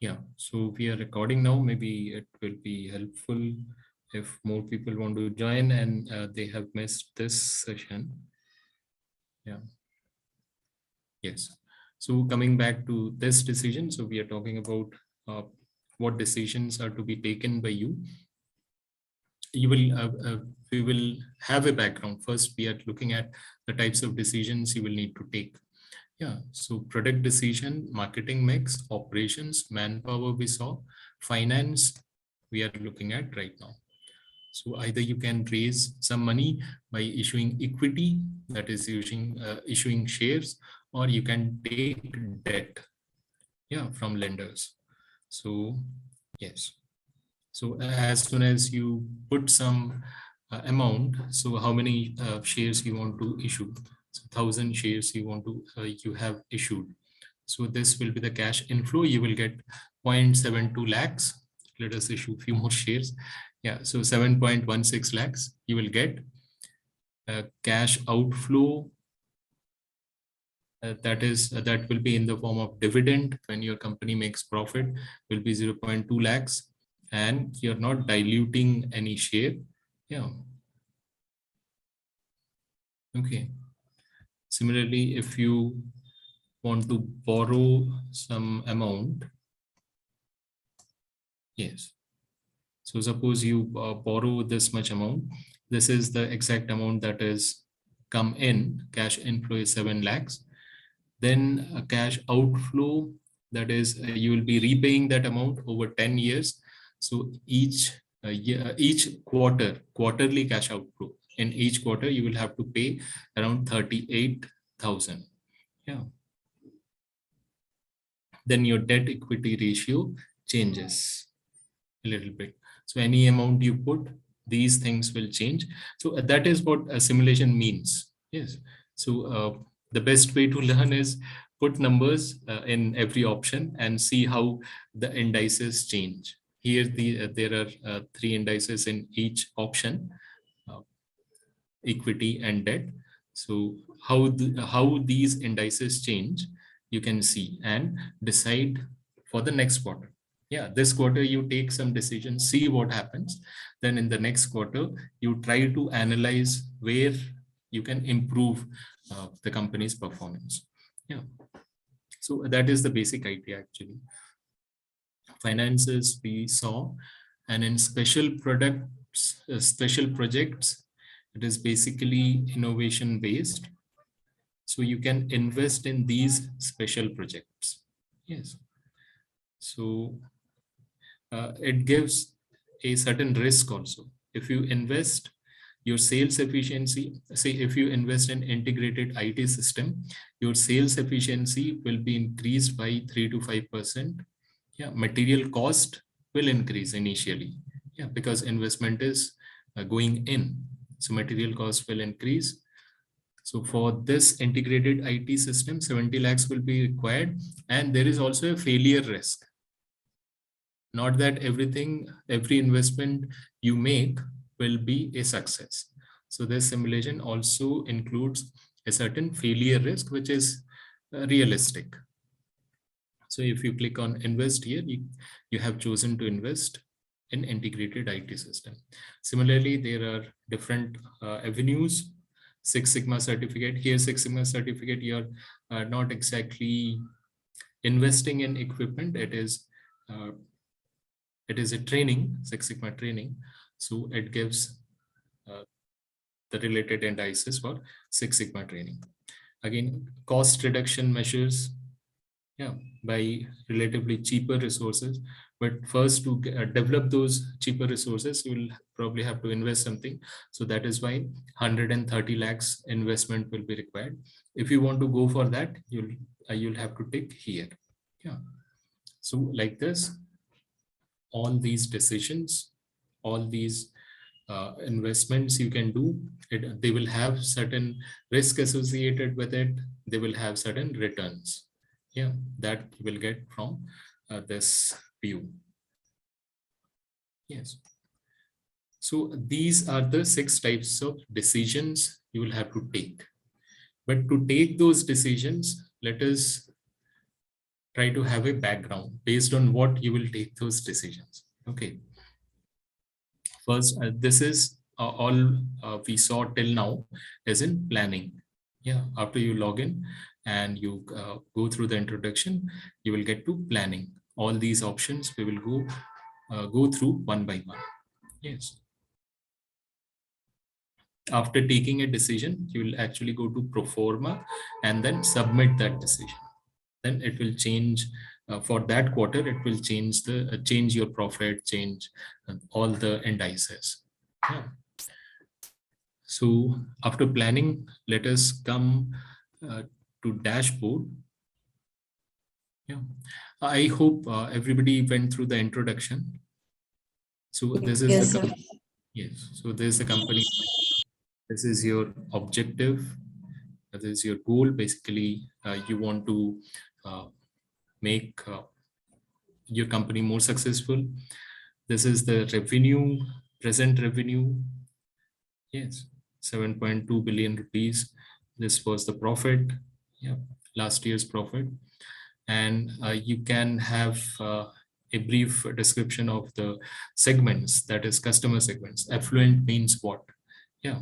Yeah, so we are recording now. Maybe it will be helpful if more people want to join and they have missed this session. Yeah, yes. So coming back to this decision, so we are talking about uh, what decisions are to be taken by you. You will, we will have a background. First, we are looking at the types of decisions you will need to take. Yeah, so product decision, marketing mix, operations, manpower we saw, finance we are looking at right now. So either you can raise some money by issuing equity, that is issuing shares, or you can take debt, yeah, from lenders. So yes, so as soon as you put some amount, so how many shares you want to issue? So 1,000 shares you have issued. So this will be the cash inflow. You will get 0.72 lakhs. Let us issue a few more shares. Yeah, so 7.16 lakhs you will get. Cash outflow, that will be in the form of dividend when your company makes profit, will be 0.2 lakhs, and you're not diluting any share. Yeah. Okay. Similarly, if you want to borrow some amount, yes. So suppose you borrow this much amount. This is the exact amount that is come in. Cash inflow is 7 lakhs. Then a cash outflow, that is you will be repaying that amount over 10 years. So each year, each quarterly cash outflow, in each quarter you will have to pay around 38,000. Yeah. Then your debt equity ratio changes a little bit. So any amount you put, these things will change. So that is what a simulation means. Yes. So the best way to learn is put numbers in every option and see how the indices change. Here there are 3 indices in each option, uh, equity and debt. So how these indices change, you can see and decide for the next quarter. Yeah, this quarter you take some decisions, see what happens. Then in the next quarter, you try to analyze where you can improve the company's performance. Yeah, so that is the basic idea actually. Finances we saw, and in special projects, it is basically innovation based. So you can invest in these special projects. Yes. So it gives a certain risk also. If you invest your sales efficiency, say if you invest in integrated IT system, your sales efficiency will be increased by 3 to 5%. Yeah, material cost will increase initially. Yeah, because investment is going in. So material cost will increase. So for this integrated IT system, 70 lakhs will be required. And there is also a failure risk. Not that every investment you make will be a success. So this simulation also includes a certain failure risk, which is realistic. So if you click on invest here, you have chosen to invest in integrated IT system. Similarly, there are different avenues. Six Sigma certificate. Here, Six Sigma certificate, you're not exactly investing in equipment. It is a training, Six Sigma training. So it gives the related indices for Six Sigma training. Again, cost reduction measures, yeah, by relatively cheaper resources. But first, to develop those cheaper resources, you will probably have to invest something. So that is why 130 lakhs investment will be required. If you want to go for that, you'll have to tick here. Yeah. So like this, all these decisions, all these investments you can do, they will have certain risk associated with it. They will have certain returns. Yeah, that you will get from this view. Yes. So these are the 6 types of decisions you will have to take. But to take those decisions, let us try to have a background based on what you will take those decisions. Okay. First, this is all we saw till now is in planning. Yeah, after you log in and you go through the introduction, you will get to planning. All these options we will go through one by one. Yes. After taking a decision, you will actually go to pro forma and then submit that decision. Then it will change for that quarter. It will change the change your profit, change all the indices. Yeah. So after planning, let us come to dashboard. Yeah, I hope everybody went through the introduction. So this is Yes, the sir. yes. So this is the company. This is your objective. This is your goal. Basically, you want to make your company more successful. This is the revenue, present revenue. Yes, 7.2 billion rupees. This was the profit. Yeah, last year's profit. And you can have a brief description of the segments, that is customer segments. Affluent means what? Yeah,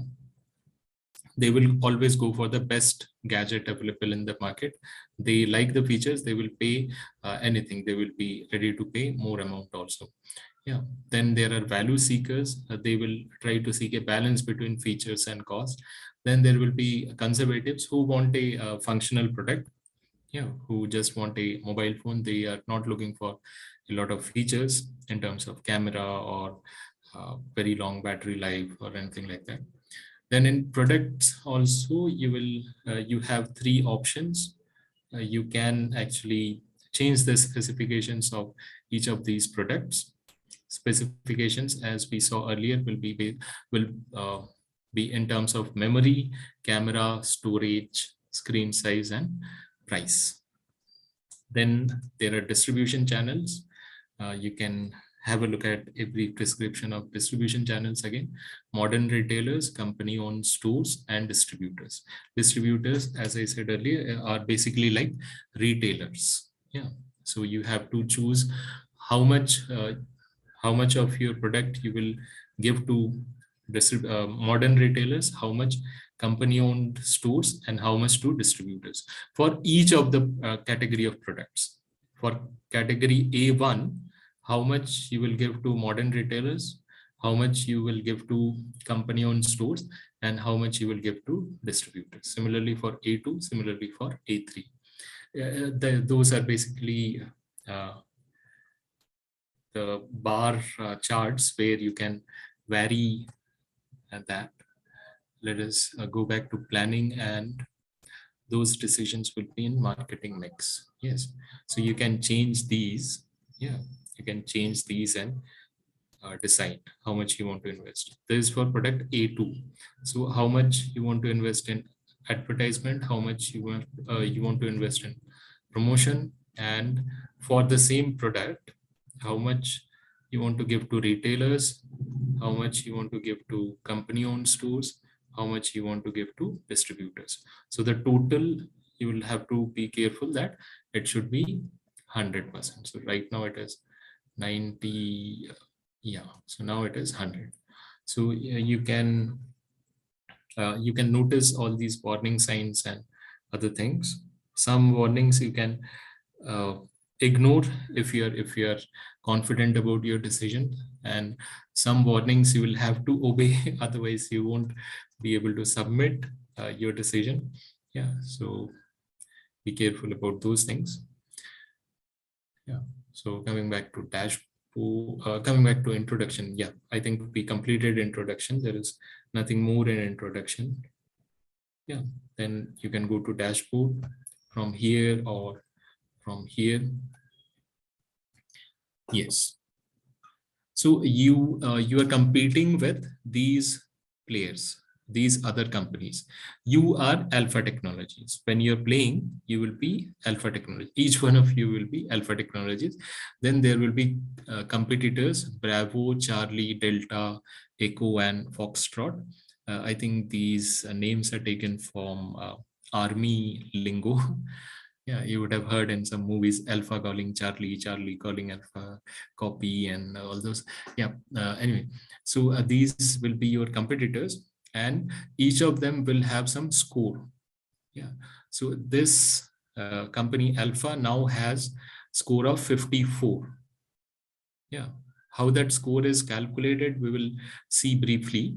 they will always go for the best gadget available in the market. They like the features, they will pay anything. They will be ready to pay more amount also. Yeah. Then there are value seekers. They will try to seek a balance between features and cost. Then there will be conservatives who want a functional product. Yeah, who just want a mobile phone. They are not looking for a lot of features in terms of camera or very long battery life or anything like that. Then in products also, you have three options. You can actually change the specifications of each of these products. Specifications, as we saw earlier, will be in terms of memory, camera, storage, screen size, and price. Then there are distribution channels. You can have a look at a brief description of distribution channels again. Modern retailers, company-owned stores, and distributors. Distributors, as I said earlier, are basically like retailers. Yeah. So you have to choose how much of your product you will give to modern retailers, how much company owned stores, and how much to distributors for each of the category of products. For category A1, how much you will give to modern retailers, how much you will give to company owned stores, and how much you will give to distributors. Similarly for A2, similarly for A3. Those are basically uh, the bar charts where you can vary that. Let us go back to planning, and those decisions will be in marketing mix. Yes, so you can change these. Yeah, you can change these and decide how much you want to invest. This is for product A2. So how much you want to invest in advertisement, how much you want to invest in promotion, and for the same product, how much you want to give to retailers, how much you want to give to company-owned stores, how much you want to give to distributors. So the total, you will have to be careful that it should be 100%. So right now it is 90. Yeah, so now it is 100. So you can notice all these warning signs and other things. Some warnings you can uh, ignore if you're confident about your decision, and some warnings you will have to obey otherwise you won't be able to submit your decision. Yeah, so be careful about those things. Yeah, so coming back to coming back to introduction. Yeah, I think we completed introduction. There is nothing more in introduction. Yeah, then you can go to dashboard from here or from here. Yes. So you are competing with these players, these other companies. You are Alpha Technologies. When you're playing, you will be Alpha Technologies. Each one of you will be Alpha Technologies. Then there will be competitors: Bravo, Charlie, Delta, Echo, and Foxtrot. I think these names are taken from Army lingo. Yeah, you would have heard in some movies, Alpha calling Charlie, Charlie calling Alpha, copy, and all those. Yeah. Anyway, so these will be your competitors, and each of them will have some score. Yeah. So this company Alpha now has score of 54. Yeah. How that score is calculated, we will see briefly.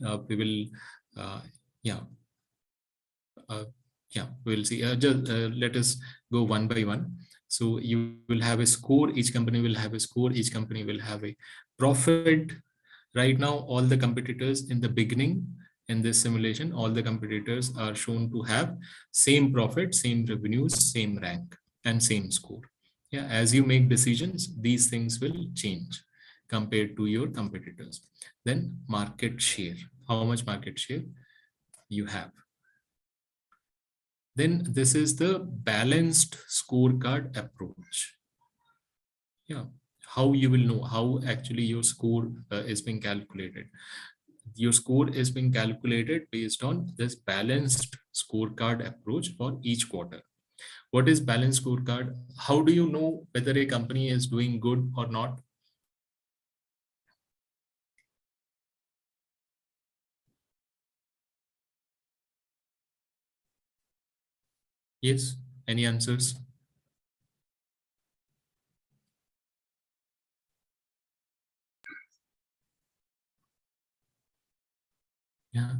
We will, yeah. Uh, yeah, we'll see. Just let us go one by one. So you will have a score. Each company will have a score. Each company will have a profit. Right now, all the competitors in the beginning in this simulation, all the competitors are shown to have same profit, same revenues, same rank, and same score. Yeah, as you make decisions, these things will change compared to your competitors. Then market share. How much market share you have? Then this is the balanced scorecard approach. Yeah, how you will know how actually your score is being calculated. Your score is being calculated based on this balanced scorecard approach for each quarter. What is balanced scorecard? How do you know whether a company is doing good or not? Yes, any answers? Yeah,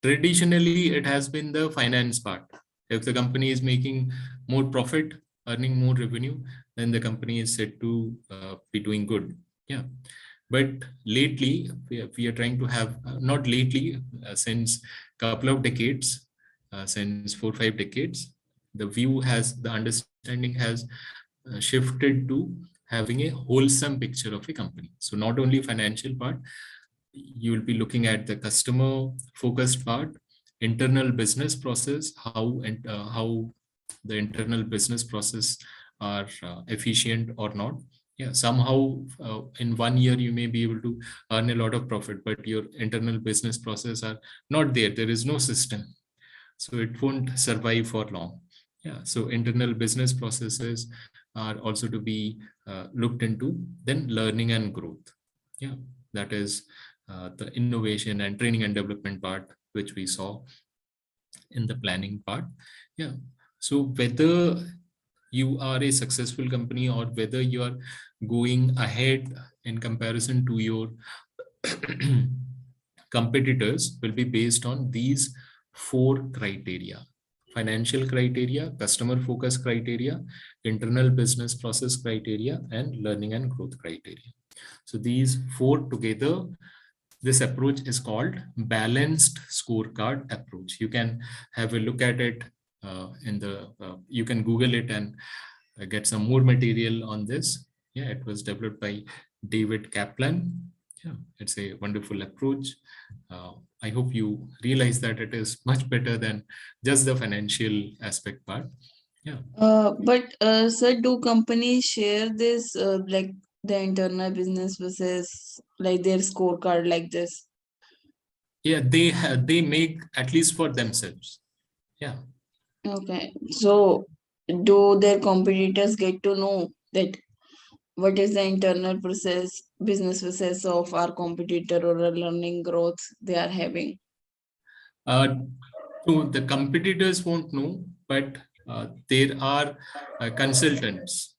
traditionally it has been the finance part. If the company is making more profit, earning more revenue, then the company is said to be doing good. Yeah, but lately we are trying to have, not lately, since couple of decades, since 4 or 5 decades, the view has, the understanding has shifted to having a wholesome picture of a company. So not only financial part, you will be looking at the customer focused part, internal business process, how the internal business process are efficient or not. Yeah, somehow in 1 year you may be able to earn a lot of profit, but your internal business process are not there. There is no system, so it won't survive for long. Yeah, so internal business processes are also to be looked into. Then learning and growth. Yeah, that is the innovation and training and development part, which we saw in the planning part. Yeah, so whether you are a successful company or whether you are going ahead in comparison to your competitors will be based on these 4 criteria: financial criteria, customer focus criteria, internal business process criteria, and learning and growth criteria. So these 4 together, this approach is called balanced scorecard approach. You can have a look at it in the, you can Google it and get some more material on this. Yeah, it was developed by David Kaplan. Yeah, it's a wonderful approach. I hope you realize that it is much better than just the financial aspect part. Yeah. But sir, do companies share this like the internal business versus like their scorecard like this? Yeah, they make at least for themselves. Yeah. Okay, so do their competitors get to know that what is the internal process, business process of our competitor or a learning growth they are having? Uh, so the competitors won't know, but there are consultants.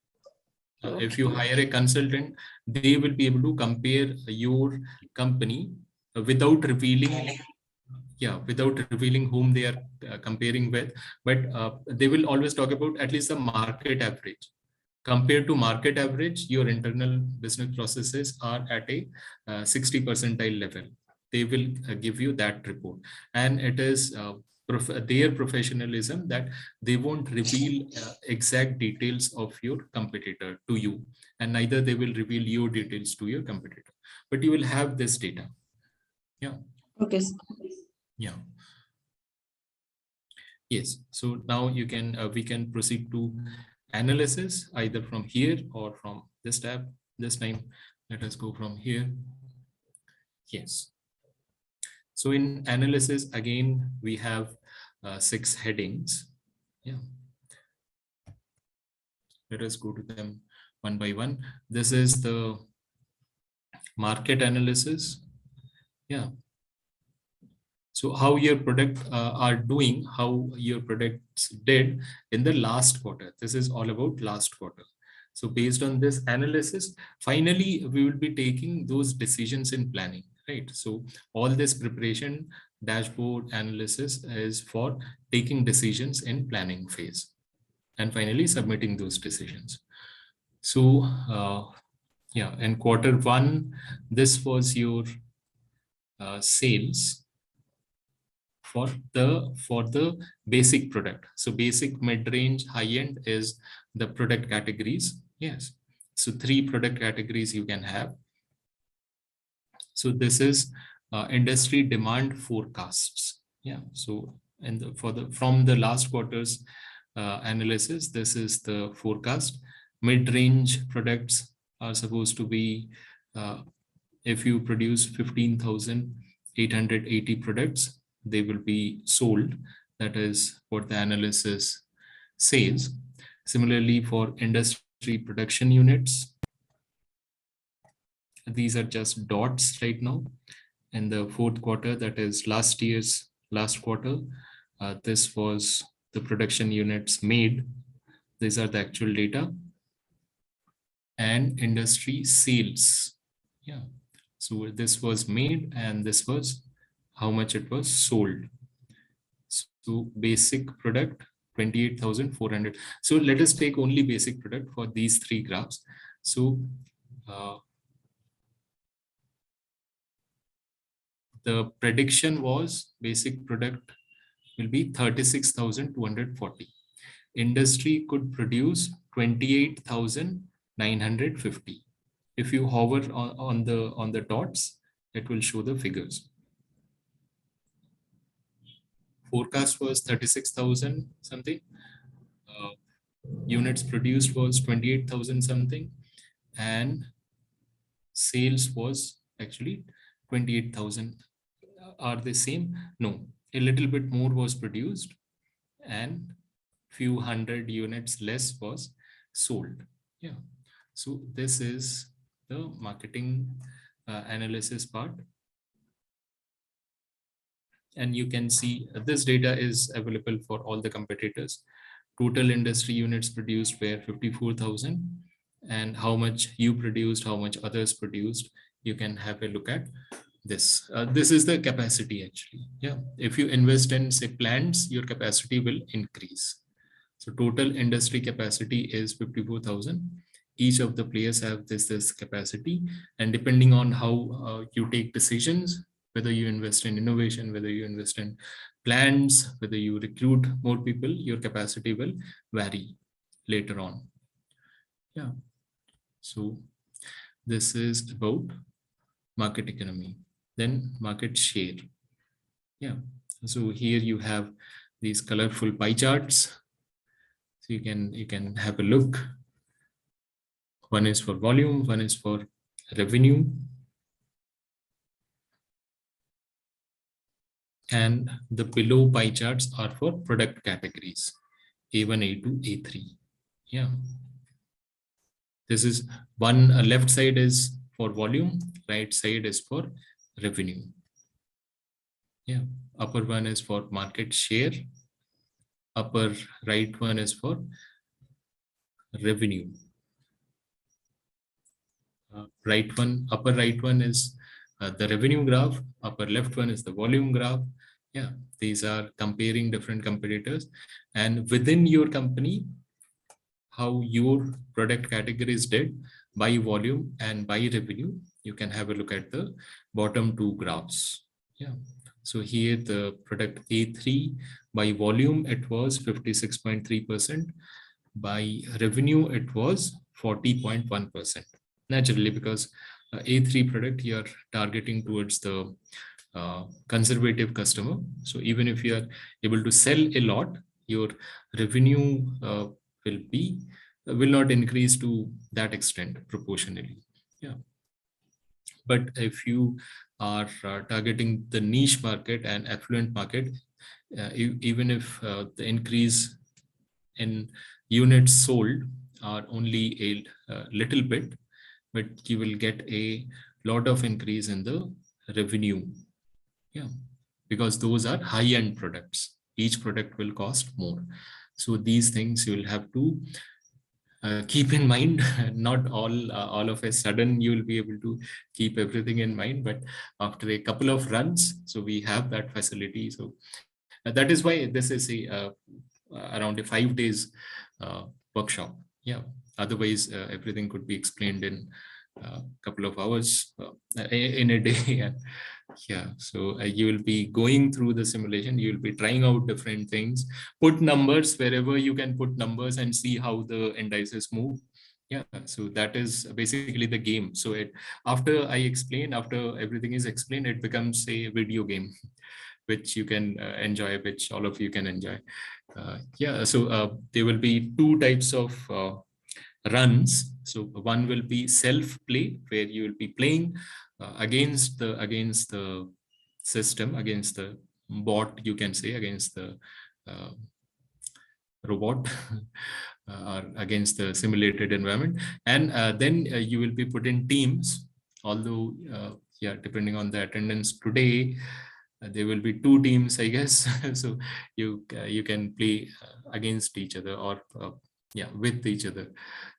If you Okay. hire a consultant, they will be able to compare your company without revealing, yeah, without revealing whom they are comparing with. But they will always talk about at least the market average. Compared to market average, your internal business processes are at a 60 percentile level. They will give you that report, and it is their professionalism that they won't reveal exact details of your competitor to you, and neither they will reveal your details to your competitor, but you will have this data. Yeah. Okay. Yeah. Yes. So now you can, we can proceed to analysis either from here or from this tab. This time, let us go from here. Yes. So in analysis, again, we have 6 headings. Yeah. Let us go to them one by one. This is the market analysis. Yeah. So how your product are doing, how your products did in the last quarter. This is all about last quarter. So based on this analysis, finally, we will be taking those decisions in planning, right? So all this preparation, dashboard analysis is for taking decisions in planning phase and finally submitting those decisions. So yeah, in quarter one, this was your sales for the basic product. So basic, mid-range, high-end is the product categories. Yes. So 3 product categories you can have. So this is industry demand forecasts. Yeah. So and from the last quarter's analysis, this is the forecast. Mid-range products are supposed to be if you produce 15,880 products, they will be sold. That is what the analysis says. Similarly, for industry production units, these are just dots right now. In the fourth quarter, that is last year's last quarter, this was the production units made. These are the actual data. And industry sales. Yeah. So this was made and this was how much it was sold. So basic product 28,400. So let us take only basic product for these 3 graphs. So the prediction was basic product will be 36,240. Industry could produce 28,950. If you hover on the dots, it will show the figures. Forecast was 36,000 something. Units produced was 28,000 something, and sales was actually 28,000. Are they same? No, a little bit more was produced and few hundred units less was sold. Yeah. So this is the marketing analysis part. And you can see this data is available for all the competitors. Total industry units produced were 54,000, and how much you produced, how much others produced, you can have a look at this. This is the capacity actually. Yeah. If you invest in say plants, your capacity will increase. So total industry capacity is 54,000. Each of the players have this capacity, and depending on how you take decisions, whether you invest in innovation, whether you invest in plans, whether you recruit more people, your capacity will vary later on. Yeah. So this is about market economy. Then market share. Yeah. So here you have these colorful pie charts. So you can have a look. One is for volume, one is for revenue. And the below pie charts are for product categories, A1, A2, A3. Yeah. This is one left side is for volume, right side is for revenue. Yeah. Upper one is for market share. Upper right one is for revenue. Upper right one is the revenue graph. Upper left one is the volume graph. Yeah, these are comparing different competitors, and within your company, how your product categories did by volume and by revenue. You can have a look at the bottom 2 graphs. Yeah. So here the product A3 by volume, it was 56.3%. By revenue, it was 40.1%. Naturally, because A3 product, you are targeting towards the conservative customer. So even if you are able to sell a lot, your revenue will not increase to that extent proportionally. Yeah. But if you are targeting the niche market and affluent market, even if the increase in units sold are only a little bit, but you will get a lot of increase in the revenue. Yeah, because those are high-end products. Each product will cost more. So these things you will have to keep in mind. Not all of a sudden you will be able to keep everything in mind, but after a couple of runs, so we have that facility. So that is why this is around a 5 days workshop. Yeah, otherwise everything could be explained in a couple of hours in a day. And yeah, so you will be going through the simulation, you will be trying out different things, put numbers wherever you can put numbers and see how the indices move. Yeah, so that is basically the game. So after I explain, after everything is explained, it becomes a video game which you can enjoy, which all of you can enjoy. Yeah, so there will be two types of runs. So one will be self play, where you will be playing against the system, against the bot, you can say, against the uh, robot, or against the simulated environment. And then you will be put in teams, although yeah, depending on the attendance today, there will be two teams, I guess. So you can play against each other, or yeah, with each other.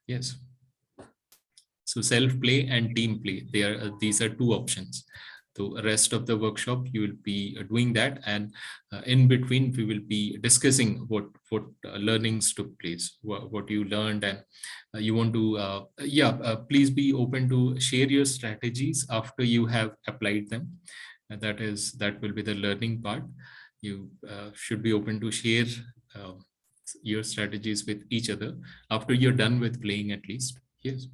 Yes. So self play and team play, these are two options. So rest of the workshop you will be doing that, and in between we will be discussing what learnings took place, what you learned, and you want to yeah, please be open to share your strategies after you have applied them. That will be the learning part. You should be open to share uh, your strategies with each other after you're done with playing, at least. Yes.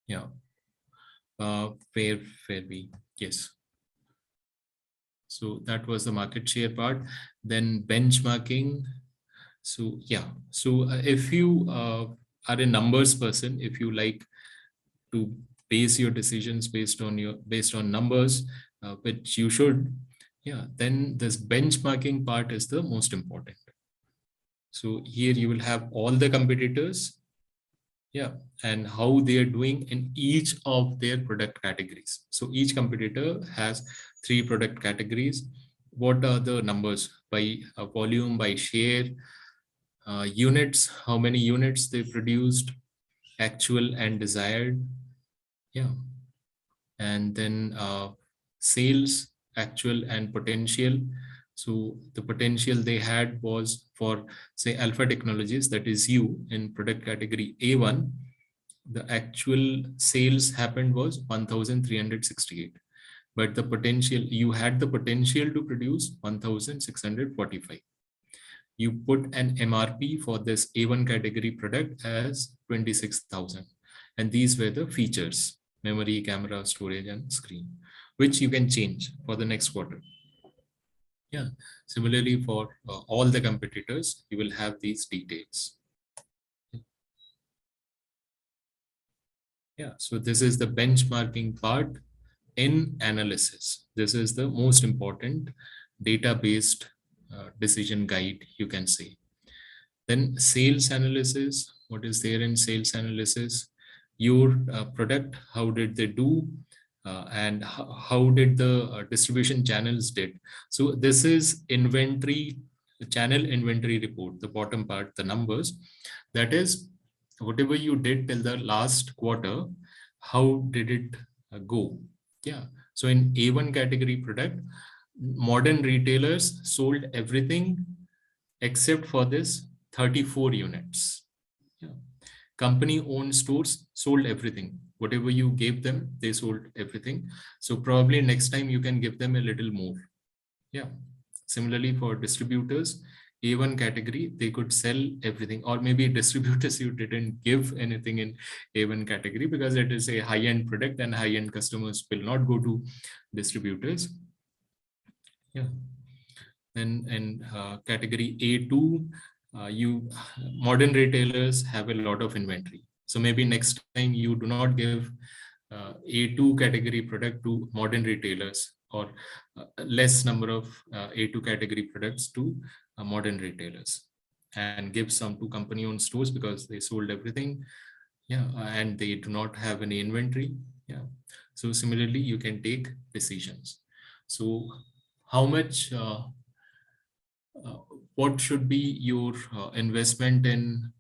Yeah. Where we, yes. So that was the market share part. Then benchmarking. So yeah, so if you are a numbers person, if you like to base your decisions based on numbers, which you should, yeah, then this benchmarking part is the most important. So here you will have all the competitors, yeah, and how they are doing in each of their product categories. So each competitor has 3 product categories. What are the numbers by volume, by share, units, how many units they produced, actual and desired, yeah, and then sales, actual and potential. So the potential they had was for, say, Alpha Technologies, that is you, in product category A1, the actual sales happened was 1,368, but the potential, you had the potential to produce 1,645. You put an MRP for this A1 category product as 26,000, and these were the features: memory, camera, storage, and screen, which you can change for the next quarter. Yeah, similarly for all the competitors, you will have these details. Yeah, so this is the benchmarking part in analysis. This is the most important data-based decision guide, you can say. Then sales analysis, what is there in sales analysis? Your product, how did they do? And how did the distribution channels did? So this is inventory, channel inventory report, the bottom part, the numbers. That is, whatever you did till the last quarter, how did it go? Yeah. So in A1 category product, modern retailers sold everything except for this 34 units. Yeah. Company owned stores sold everything. Whatever you gave them, they sold everything. So probably next time you can give them a little more. Yeah. Similarly for distributors, A1 category, they could sell everything, or maybe distributors, you didn't give anything in A1 category because it is a high-end product and high-end customers will not go to distributors. Yeah. Then in category A2, you modern retailers have a lot of inventory. So maybe next time you do not give A2 category product to modern retailers, or less number of A2 category products to modern retailers and give some to company-owned stores because they sold everything. Yeah, and they do not have any inventory. Yeah. So similarly, you can take decisions. So how much, uh, what should be your investment in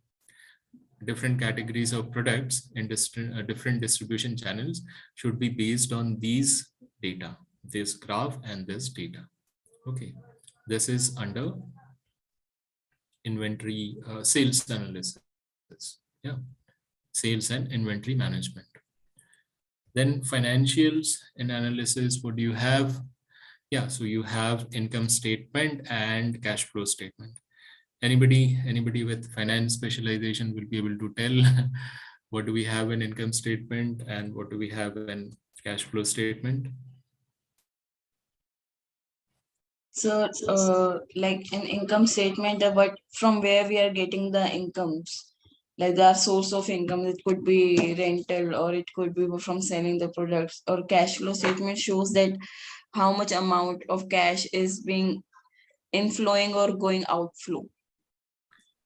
different categories of products in different distribution channels should be based on these data, this graph and this data. Okay, this is under inventory sales analysis. Yeah, sales and inventory management. Then financials and analysis, what do you have? Yeah, so you have income statement and cash flow statement. Anybody with finance specialization will be able to tell what do we have in income statement and what do we have in cash flow statement. So, like an income statement, but from where we are getting the incomes, like the source of income, it could be rental or it could be from selling the products. Or cash flow statement shows that how much amount of cash is being inflowing or going outflow.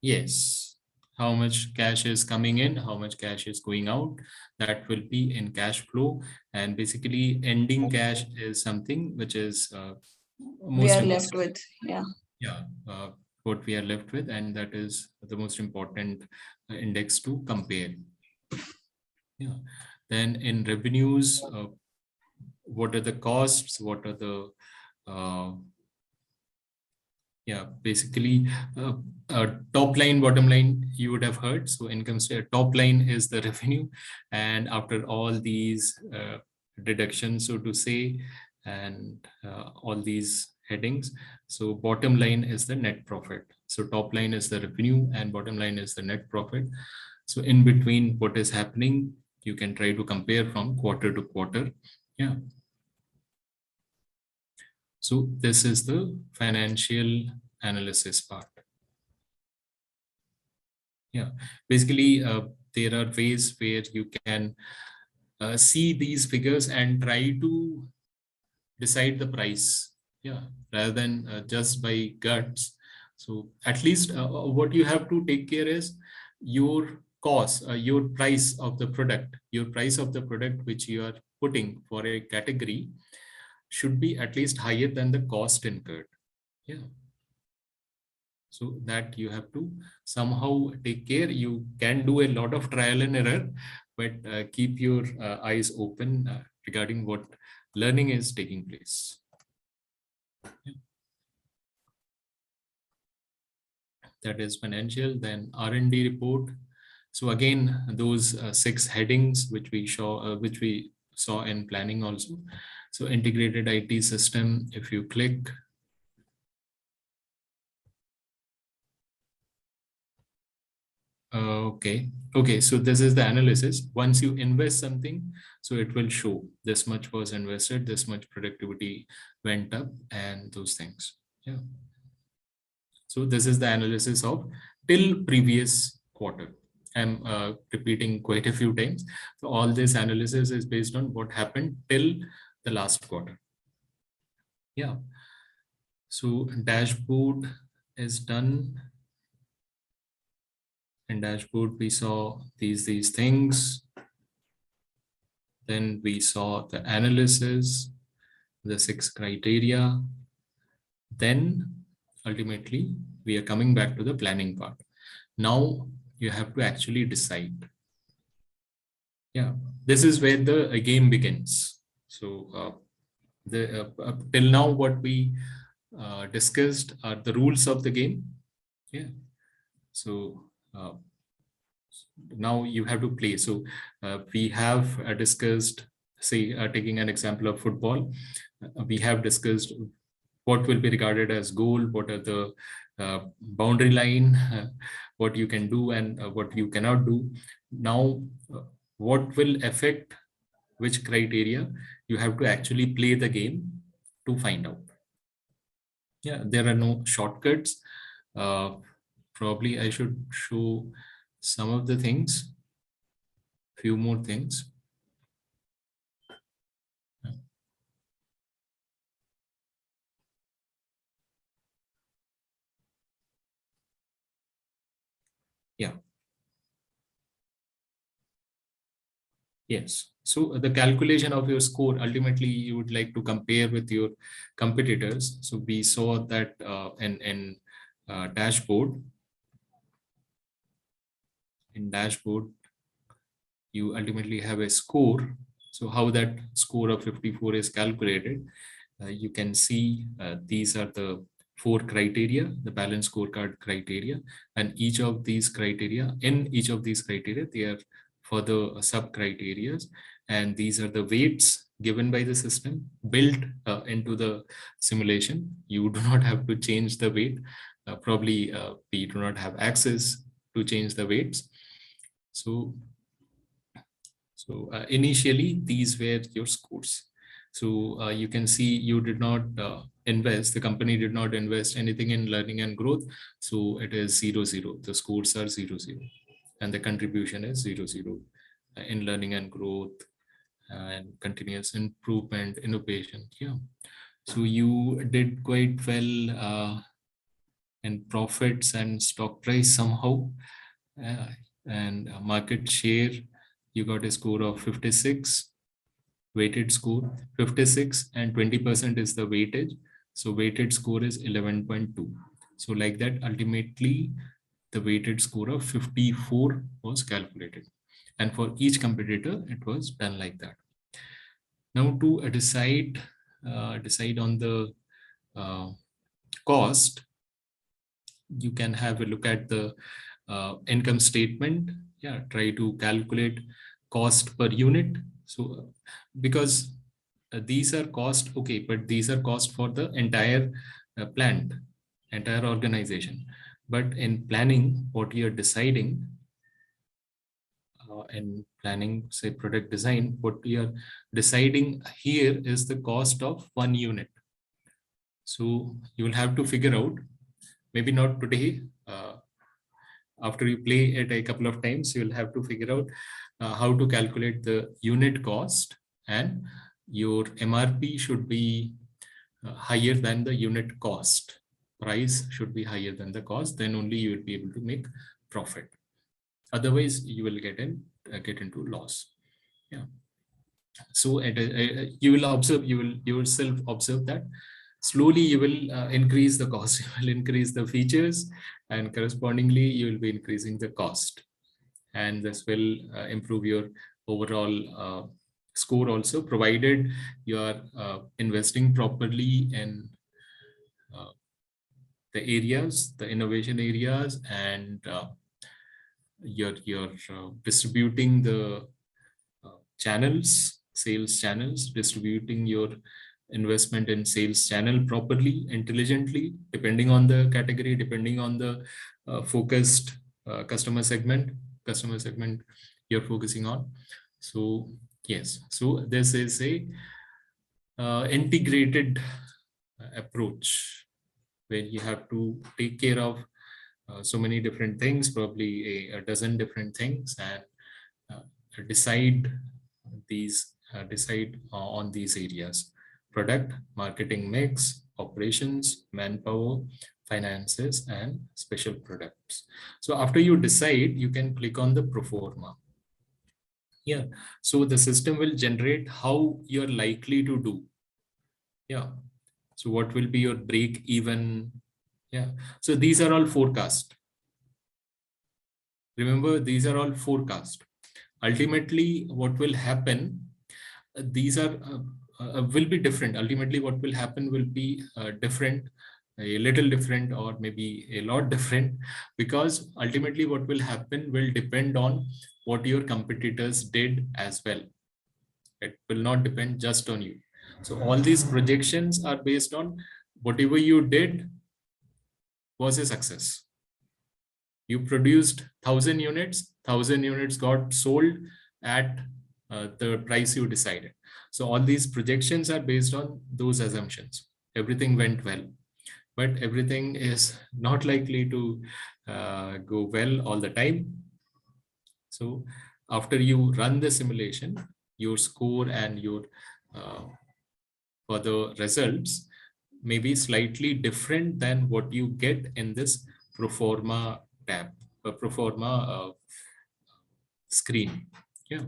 Yes, how much cash is coming in, how much cash is going out, that will be in cash flow. And basically ending cash is something which is We most are important. left with, yeah. Yeah, what we are left with, and that is the most important index to compare. Yeah. Then in revenues, what are the costs? What are the yeah, basically top line, bottom line, you would have heard. So income top line is the revenue, and after all these deductions, so to say, and all these headings, so bottom line is the net profit. So top line is the revenue and bottom line is the net profit. So in between what is happening, you can try to compare from quarter to quarter. Yeah. So this is the financial analysis part. Yeah, basically there are ways where you can see these figures and try to decide the price. Yeah, rather than just by guts. So at least what you have to take care is your cost, your price of the product, which you are putting for a category should be at least higher than the cost incurred. Yeah. So that you have to somehow take care. You can do a lot of trial and error, but keep your eyes open regarding what learning is taking place. Yeah. That is financial. Then R&D report. So again, those 6 headings which we saw in planning also. So integrated IT system, if you click, okay, so this is the analysis. Once you invest something, so it will show this much was invested, this much productivity went up, and those things. Yeah. So this is the analysis of till previous quarter. I'm repeating quite a few times. So all this analysis is based on what happened till the last quarter. Yeah. So dashboard is done. In dashboard, we saw these things. Then we saw the analysis, the 6 criteria. Then ultimately, we are coming back to the planning part. Now you have to actually decide. Yeah, this is where the game begins. So till now, what we discussed are the rules of the game. Yeah. So now you have to play. So we have discussed, say, taking an example of football, we have discussed what will be regarded as goal, what are the boundary line, what you can do and what you cannot do. Now, what will affect which criteria, you have to actually play the game to find out. Yeah, there are no shortcuts. Probably I should show some of the things, few more things. Yeah. Yes. So the calculation of your score, ultimately you would like to compare with your competitors. So we saw that dashboard. In dashboard, you ultimately have a score. So how that score of 54 is calculated, you can see these are the 4 criteria, the balance scorecard criteria, and each of these criteria, they are for the sub criteria, and these are the weights given by the system built into the simulation. You do not have to change the weight. Probably we do not have access to change the weights. So initially, these were your scores. So you can see you did not the company did not invest anything in learning and growth. So it is 0, 0. The scores are 0, 0. And the contribution is 0, 0 in learning and growth and continuous improvement, innovation. Yeah. So you did quite well in profits and stock price somehow. Uh, and market share, you got a score of 56, weighted score 56, and 20% is the weightage. So weighted score is 11.2. So like that, ultimately the weighted score of 54 was calculated. And for each competitor, it was done like that. Now to decide on the cost, you can have a look at the income statement. Yeah, try to calculate cost per unit. So because these are cost, okay, but these are cost for the entire plant, entire organization. But in planning, what you're deciding in planning, say product design, what you're deciding here is the cost of one unit. So you will have to figure out, maybe not today, after you play it a couple of times, you'll have to figure out how to calculate the unit cost, and your MRP should be higher than the unit cost. Price should be higher than the cost, then only you will be able to make profit. Otherwise, you will get into loss. Yeah. So you will observe, you will yourself observe that slowly you will increase the cost, you will increase the features, and correspondingly you will be increasing the cost, and this will improve your overall score also, provided you are investing properly in the areas, the innovation areas, and you're distributing the channels, sales channels, distributing your investment in sales channel properly, intelligently, depending on the category, depending on the focused customer segment you're focusing on. So yes, so this is a integrated approach where you have to take care of so many different things, probably a dozen different things, and decide on these areas: product, marketing mix, operations, manpower, finances, and special products. So after you decide, you can click on the pro forma. Yeah, so the system will generate how you're likely to do. Yeah, so what will be your break even? Yeah, so these are all forecast. Remember, these are all forecast. Ultimately, what will happen, these are will be different. Ultimately, what will happen will be different, a little different, or maybe a lot different, because ultimately what will happen will depend on what your competitors did as well. It will not depend just on you. So all these projections are based on whatever you did was a success. You produced 1,000 units, 1,000 units got sold at the price you decided. So all these projections are based on those assumptions. Everything went well, but everything is not likely to go well all the time. So after you run the simulation, your score and your further results may be slightly different than what you get in this pro forma tab. pro forma screen. Yeah.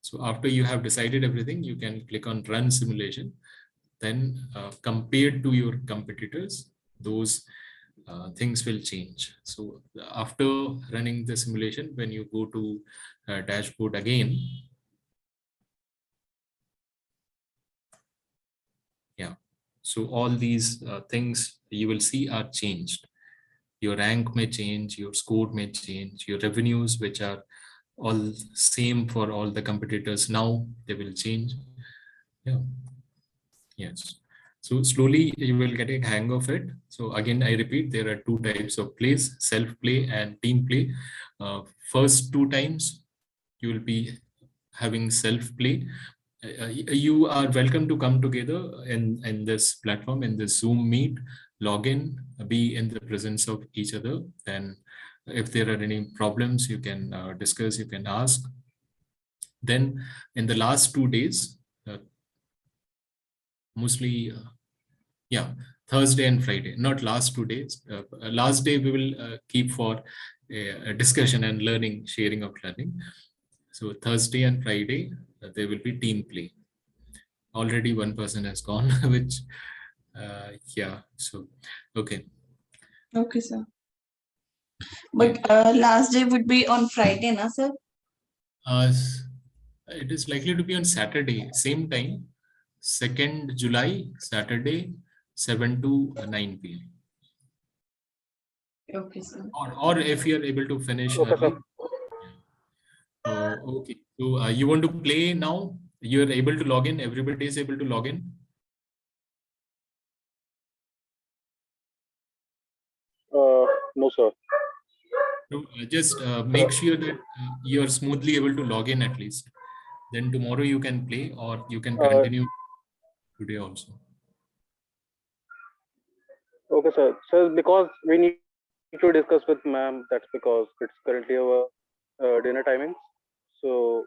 So after you have decided everything, you can click on run simulation. Then compared to your competitors, those things will change. So after running the simulation, when you go to dashboard again, yeah. So all these things you will see are changed. Your rank may change, your score may change, your revenues, which are all same for all the competitors now, they will change. Yeah. Yes. So slowly you will get a hang of it. So again, I repeat, there are two types of plays, self-play and team play. First two times you will be having self-play. You are welcome to come together in this platform, in this Zoom meet, log in, be in the presence of each other. Then if there are any problems, you can discuss, you can ask. Then in the last 2 days, mostly yeah, Thursday and Friday, not last 2 days. Last day we will keep for a discussion and learning, sharing of learning. So Thursday and Friday, there will be team play. Already one person has gone, which yeah, so okay. Okay, sir. But last day would be on Friday, na, sir? It is likely to be on Saturday, same time, 2nd July, Saturday, 7 to 9 p.m. Okay, sir. Or if you are able to finish Okay, early. sir. Oh, okay. So you want to play now? You are able to log in. Everybody is able to log in. No, sir. So just make sure that you are smoothly able to log in at least. Then tomorrow you can play, or you can continue today also. Okay, sir. Sir, because we need to discuss with ma'am, that's because it's currently our dinner timings. So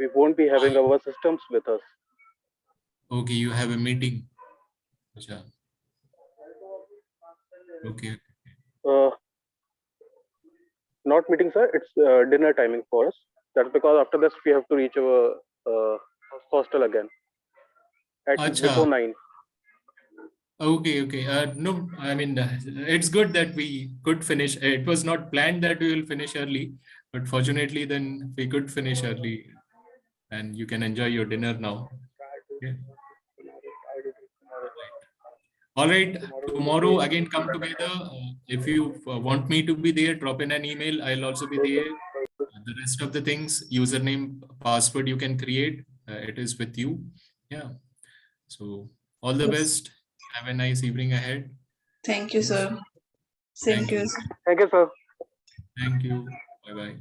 we won't be having our systems with us. Okay, you have a meeting. Acha. Okay. Uh, Not meeting, sir. It's dinner timing for us. That's because after this we have to reach our hostel again at before Acha. 9. Okay, okay. No, I mean, it's good that we could finish. It was not planned that we will finish early, but fortunately, then we could finish early, and you can enjoy your dinner now. Yeah. All right. Tomorrow again come together. If you want me to be there, drop in an email. I'll also be there. The rest of the things, username, password you can create. It is with you. Yeah. So all the Yes. best. Have a nice evening ahead. Thank you, Yes. sir. Same Thank to you, you. sir. Thank you, sir. Thank you. Bye bye.